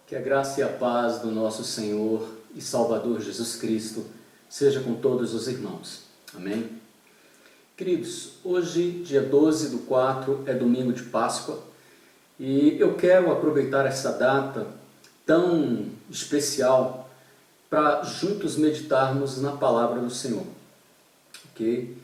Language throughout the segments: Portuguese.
Que a graça e a paz do nosso Senhor e Salvador Jesus Cristo seja com todos os irmãos. Amém? Queridos, hoje, dia 12/4, é domingo de Páscoa e eu quero aproveitar essa data tão especial para juntos meditarmos na palavra do Senhor. Ok?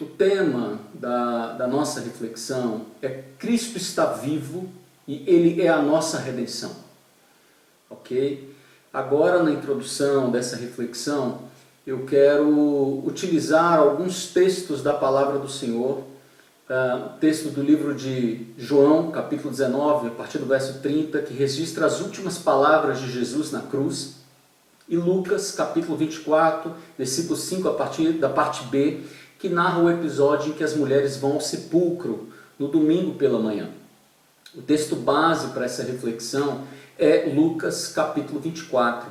O tema da nossa reflexão é Cristo está vivo e Ele é a nossa redenção. Ok? Agora, na introdução dessa reflexão, eu quero utilizar alguns textos da palavra do Senhor, texto do livro de João, capítulo 19, a partir do verso 30, que registra as últimas palavras de Jesus na cruz, e Lucas, capítulo 24, versículo 5, a partir da parte B, que narra o episódio em que as mulheres vão ao sepulcro no domingo pela manhã. O texto base para essa reflexão é Lucas, capítulo 24.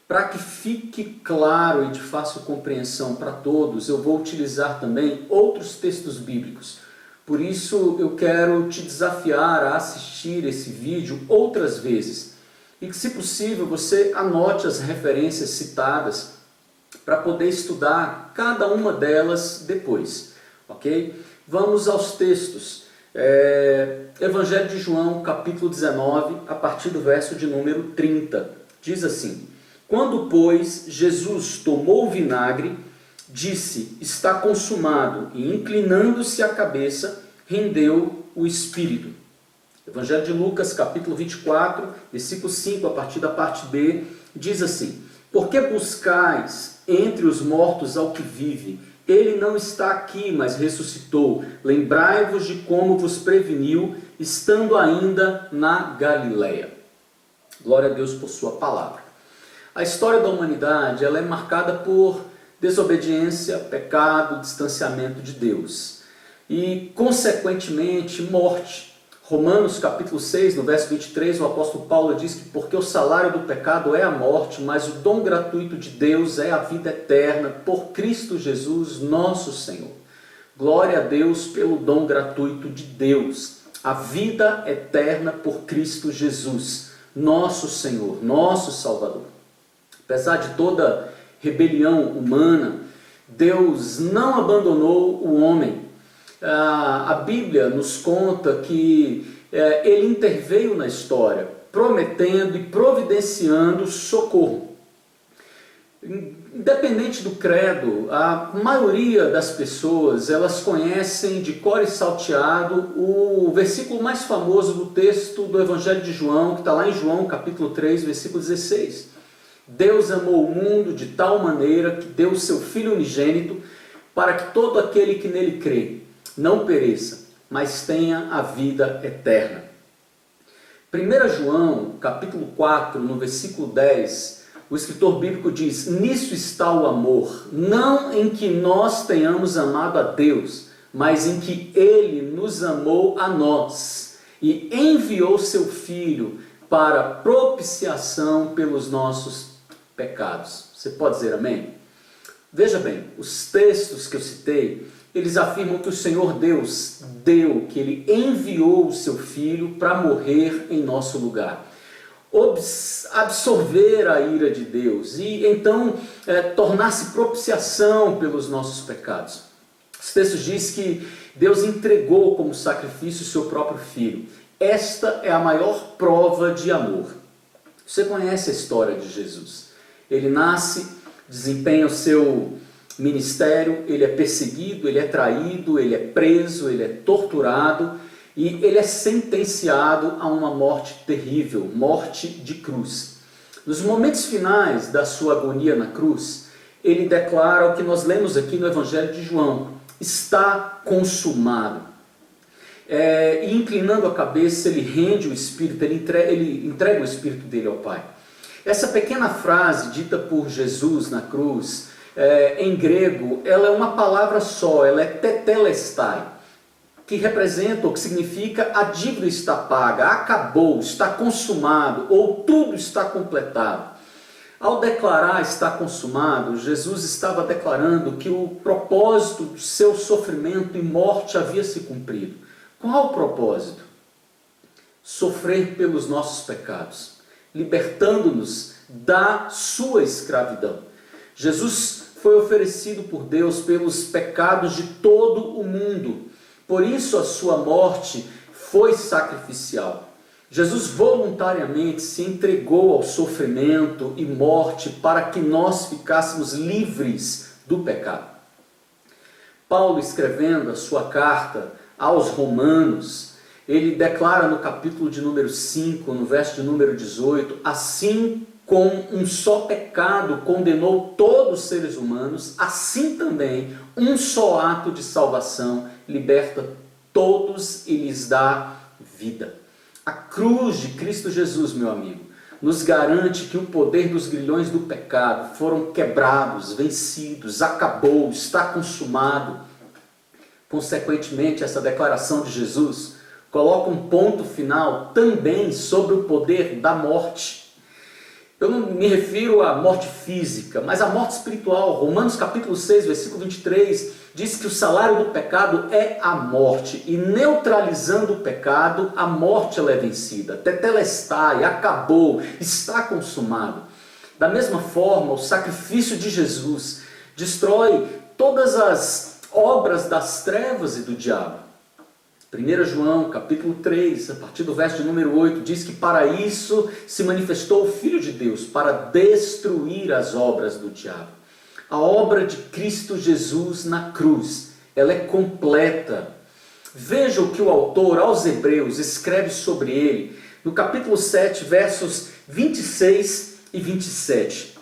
Para que fique claro e de fácil compreensão para todos, eu vou utilizar também outros textos bíblicos. Por isso, eu quero te desafiar a assistir esse vídeo outras vezes. E que, se possível, você anote as referências citadas para poder estudar cada uma delas depois. Ok? Vamos aos textos. Evangelho de João, capítulo 19, a partir do verso de número 30. Diz assim: Quando, pois, Jesus tomou o vinagre, disse, está consumado, e inclinando-se a cabeça, rendeu o Espírito. Evangelho de Lucas, capítulo 24, versículo 5, a partir da parte B, diz assim: Por que buscais entre os mortos ao que vive? Ele não está aqui, mas ressuscitou. Lembrai-vos de como vos preveniu, estando ainda na Galileia. Glória a Deus por sua palavra. A história da humanidade ela é marcada por desobediência, pecado, distanciamento de Deus e, consequentemente, morte. Romanos capítulo 6, no verso 23, o apóstolo Paulo diz que porque o salário do pecado é a morte, mas o dom gratuito de Deus é a vida eterna por Cristo Jesus, nosso Senhor. Glória a Deus pelo dom gratuito de Deus, a vida eterna por Cristo Jesus, nosso Senhor, nosso Salvador. Apesar de toda rebelião humana, Deus não abandonou o homem. A Bíblia nos conta que Ele interveio na história, prometendo e providenciando socorro. Independente do credo, a maioria das pessoas elas conhecem de cor e salteado o versículo mais famoso do texto do Evangelho de João, que está lá em João capítulo 3, versículo 16. Deus amou o mundo de tal maneira que deu o seu Filho unigênito para que todo aquele que nele crê não pereça, mas tenha a vida eterna. 1 João, capítulo 4, no versículo 10, o escritor bíblico diz: Nisso está o amor, não em que nós tenhamos amado a Deus, mas em que Ele nos amou a nós e enviou seu Filho para propiciação pelos nossos pecados. Você pode dizer amém? Veja bem, os textos que eu citei, eles afirmam que o Senhor Deus deu, que Ele enviou o seu Filho para morrer em nosso lugar. Absorver a ira de Deus e então tornar-se propiciação pelos nossos pecados. Os textos dizem que Deus entregou como sacrifício o seu próprio Filho. Esta é a maior prova de amor. Você conhece a história de Jesus. Ele nasce, desempenha o seu ministério, ele é perseguido, ele é traído, ele é preso, ele é torturado e ele é sentenciado a uma morte terrível, morte de cruz. Nos momentos finais da sua agonia na cruz, ele declara o que nós lemos aqui no Evangelho de João: está consumado. E inclinando a cabeça, ele rende o Espírito, ele entrega o Espírito dele ao Pai. Essa pequena frase dita por Jesus na cruz, em grego, ela é uma palavra só, ela é tetelestai, que representa ou que significa a dívida está paga, acabou, está consumado, ou tudo está completado. Ao declarar está consumado, Jesus estava declarando que o propósito do seu sofrimento e morte havia se cumprido. Qual o propósito? sofrer pelos nossos pecados, libertando-nos da sua escravidão. Jesus foi oferecido por Deus pelos pecados de todo o mundo. Por isso a sua morte foi sacrificial. Jesus voluntariamente se entregou ao sofrimento e morte para que nós ficássemos livres do pecado. Paulo, escrevendo a sua carta aos Romanos, ele declara no capítulo de número 5, no verso de número 18, assim com um só pecado condenou todos os seres humanos, assim também um só ato de salvação liberta todos e lhes dá vida. A cruz de Cristo Jesus, meu amigo, nos garante que o poder dos grilhões do pecado foram quebrados, vencidos, acabou, está consumado. Consequentemente, essa declaração de Jesus coloca um ponto final também sobre o poder da morte. Eu não me refiro à morte física, mas à morte espiritual. Romanos capítulo 6, versículo 23, diz que o salário do pecado é a morte. E neutralizando o pecado, a morte ela é vencida. Tetelestai, acabou, está consumado. Da mesma forma, o sacrifício de Jesus destrói todas as obras das trevas e do diabo. 1 João, capítulo 3, a partir do verso de número 8, diz que para isso se manifestou o Filho de Deus, para destruir as obras do diabo. A obra de Cristo Jesus na cruz, ela é completa. Veja o que o autor aos Hebreus escreve sobre ele, no capítulo 7, versos 26 e 27.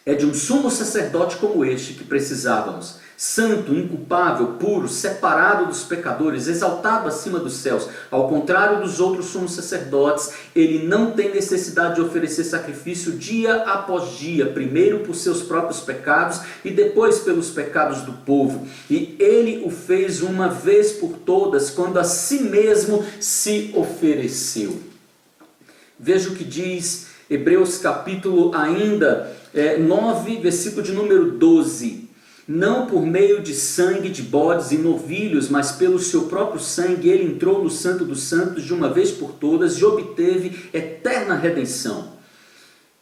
É de um sumo sacerdote como este que precisávamos, santo, inculpável, puro, separado dos pecadores, exaltado acima dos céus. Ao contrário dos outros sumos sacerdotes, ele não tem necessidade de oferecer sacrifício dia após dia, primeiro por seus próprios pecados e depois pelos pecados do povo. E ele o fez uma vez por todas, quando a si mesmo se ofereceu. Veja o que diz Hebreus capítulo 9, versículo de número 12. Não por meio de sangue de bodes e novilhos, mas pelo seu próprio sangue, ele entrou no Santo dos Santos de uma vez por todas e obteve eterna redenção.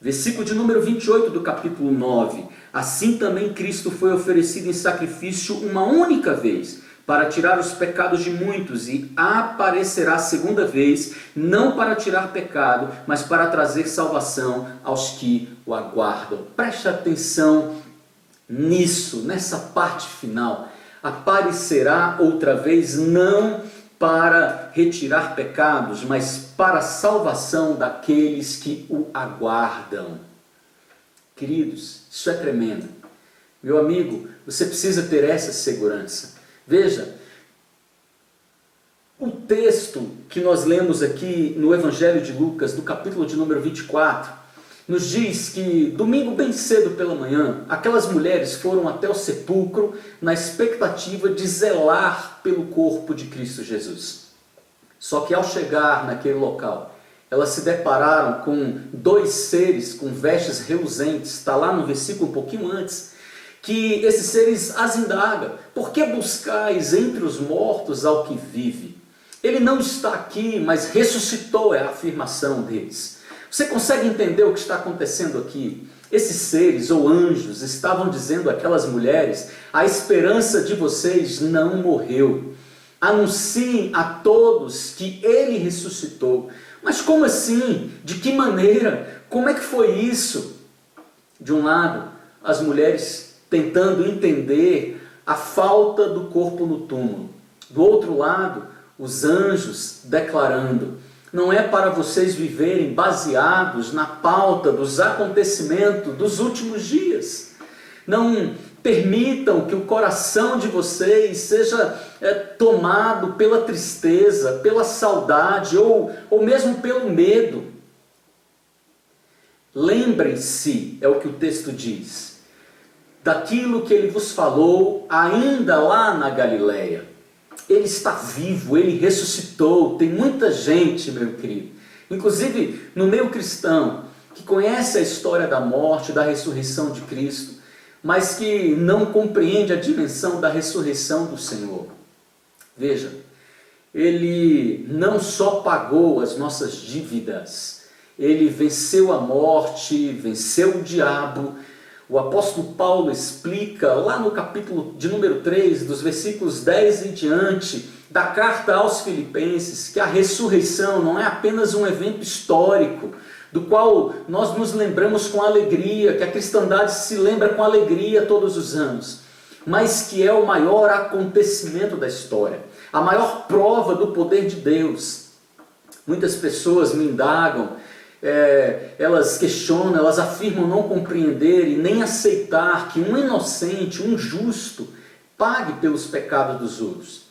Versículo de número 28 do capítulo 9. Assim também Cristo foi oferecido em sacrifício uma única vez, para tirar os pecados de muitos, e aparecerá segunda vez, não para tirar pecado, mas para trazer salvação aos que o aguardam. Preste atenção nisso, nessa parte final. Aparecerá outra vez, não para retirar pecados, mas para a salvação daqueles que o aguardam. Queridos, isso é tremendo. Meu amigo, você precisa ter essa segurança. Veja, o texto que nós lemos aqui no Evangelho de Lucas, no capítulo de número 24, nos diz que domingo bem cedo pela manhã, aquelas mulheres foram até o sepulcro na expectativa de zelar pelo corpo de Cristo Jesus. Só que ao chegar naquele local, elas se depararam com dois seres com vestes reluzentes, está lá no versículo um pouquinho antes, que esses seres as indagam: por que buscais entre os mortos ao que vive? Ele não está aqui, mas ressuscitou, é a afirmação deles. Você consegue entender o que está acontecendo aqui? Esses seres ou anjos estavam dizendo àquelas mulheres: a esperança de vocês não morreu. Anunciem a todos que ele ressuscitou. Mas como assim? De que maneira? Como é que foi isso? De um lado, as mulheres tentando entender a falta do corpo no túmulo. Do outro lado, os anjos declarando: não é para vocês viverem baseados na pauta dos acontecimentos dos últimos dias. Não permitam que o coração de vocês seja tomado pela tristeza, pela saudade ou mesmo pelo medo. Lembrem-se, é o que o texto diz, daquilo que ele vos falou ainda lá na Galileia. Ele está vivo, ele ressuscitou. Tem muita gente, meu querido, inclusive no meio cristão, que conhece a história da morte, da ressurreição de Cristo, mas que não compreende a dimensão da ressurreição do Senhor. Veja, ele não só pagou as nossas dívidas, ele venceu a morte, venceu o diabo. O apóstolo Paulo explica lá no capítulo de número 3, dos versículos 10 em diante, da carta aos Filipenses, que a ressurreição não é apenas um evento histórico, do qual nós nos lembramos com alegria, que a cristandade se lembra com alegria todos os anos, mas que é o maior acontecimento da história, a maior prova do poder de Deus. Muitas pessoas me indagam, elas questionam, elas afirmam não compreender e nem aceitar que um inocente, um justo, pague pelos pecados dos outros.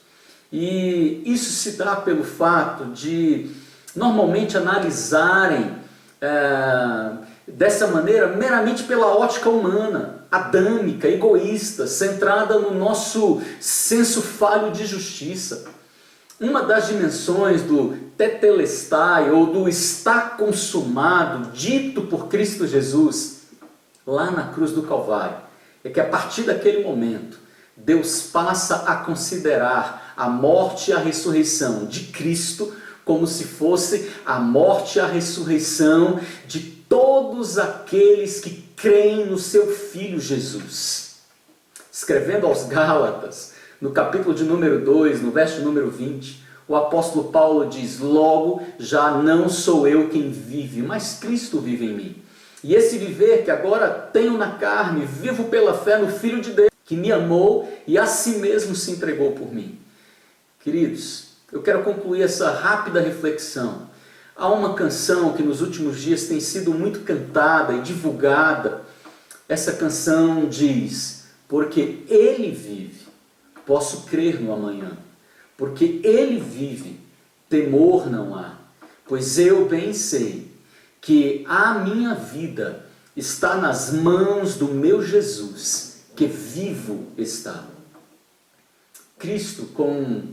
E isso se dá pelo fato de normalmente analisarem dessa maneira meramente pela ótica humana, adâmica, egoísta, centrada no nosso senso falho de justiça. Uma das dimensões do tetelestai, ou do está consumado, dito por Cristo Jesus, lá na cruz do Calvário, é que a partir daquele momento, Deus passa a considerar a morte e a ressurreição de Cristo como se fosse a morte e a ressurreição de todos aqueles que creem no seu Filho Jesus. Escrevendo aos Gálatas, no capítulo de número 2, no verso número 20, o apóstolo Paulo diz: logo, já não sou eu quem vive, mas Cristo vive em mim. E esse viver que agora tenho na carne, vivo pela fé no Filho de Deus, que me amou e a si mesmo se entregou por mim. Queridos, eu quero concluir essa rápida reflexão. Há uma canção que nos últimos dias tem sido muito cantada e divulgada. Essa canção diz: porque Ele vive, posso crer no amanhã. Porque Ele vive, temor não há. Pois eu bem sei que a minha vida está nas mãos do meu Jesus, que vivo está. Cristo, com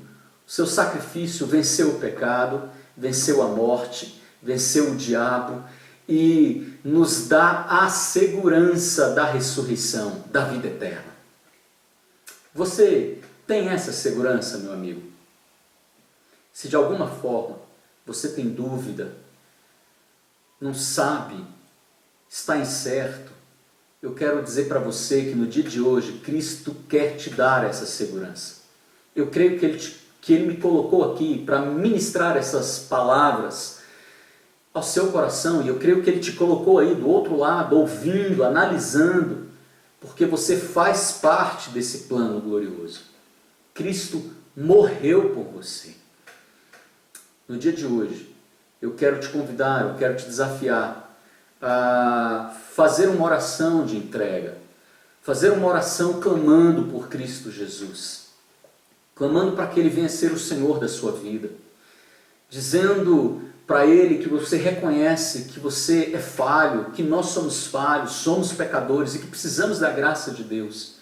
seu sacrifício, venceu o pecado, venceu a morte, venceu o diabo e nos dá a segurança da ressurreição, da vida eterna. Você tem essa segurança, meu amigo? Se de alguma forma você tem dúvida, não sabe, está incerto, eu quero dizer para você que no dia de hoje Cristo quer te dar essa segurança. Eu creio que Ele me colocou aqui para ministrar essas palavras ao seu coração, e eu creio que Ele te colocou aí do outro lado, ouvindo, analisando, porque você faz parte desse plano glorioso. Cristo morreu por você. No dia de hoje, eu quero te convidar, eu quero te desafiar a fazer uma oração de entrega, fazer uma oração clamando por Cristo Jesus, clamando para que Ele venha ser o Senhor da sua vida, dizendo para Ele que você reconhece que você é falho, que nós somos falhos, somos pecadores e que precisamos da graça de Deus.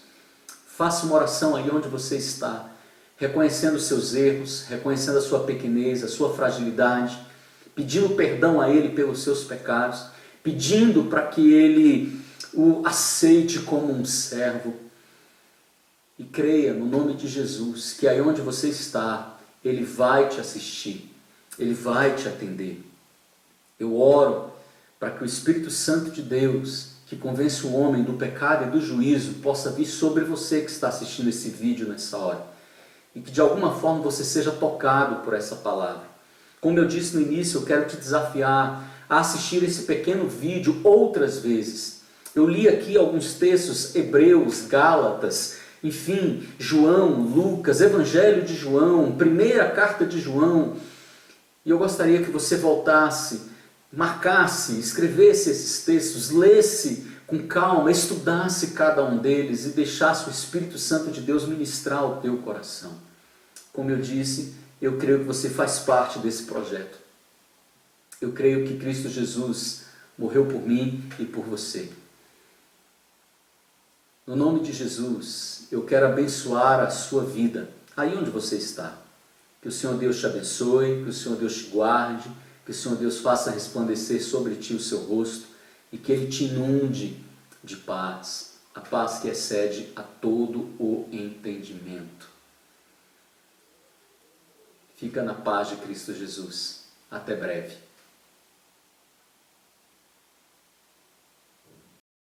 Faça uma oração aí onde você está, reconhecendo os seus erros, reconhecendo a sua pequenez, a sua fragilidade, pedindo perdão a Ele pelos seus pecados, pedindo para que Ele o aceite como um servo. E creia no nome de Jesus, que aí onde você está, Ele vai te assistir, Ele vai te atender. Eu oro para que o Espírito Santo de Deus, que convence o homem do pecado e do juízo, possa vir sobre você que está assistindo esse vídeo nessa hora. E que de alguma forma você seja tocado por essa palavra. Como eu disse no início, eu quero te desafiar a assistir esse pequeno vídeo outras vezes. Eu li aqui alguns textos, Hebreus, Gálatas, enfim, João, Lucas, Evangelho de João, primeira carta de João. E eu gostaria que você voltasse, marcasse, escrevesse esses textos, lesse com calma, estudasse cada um deles e deixasse o Espírito Santo de Deus ministrar o teu coração. Como eu disse, eu creio que você faz parte desse projeto. Eu creio que Cristo Jesus morreu por mim e por você. No nome de Jesus, eu quero abençoar a sua vida, aí onde você está. Que o Senhor Deus te abençoe, que o Senhor Deus te guarde, que o Senhor Deus faça resplandecer sobre ti o seu rosto e que Ele te inunde de paz, a paz que excede a todo o entendimento. Fica na paz de Cristo Jesus. Até breve.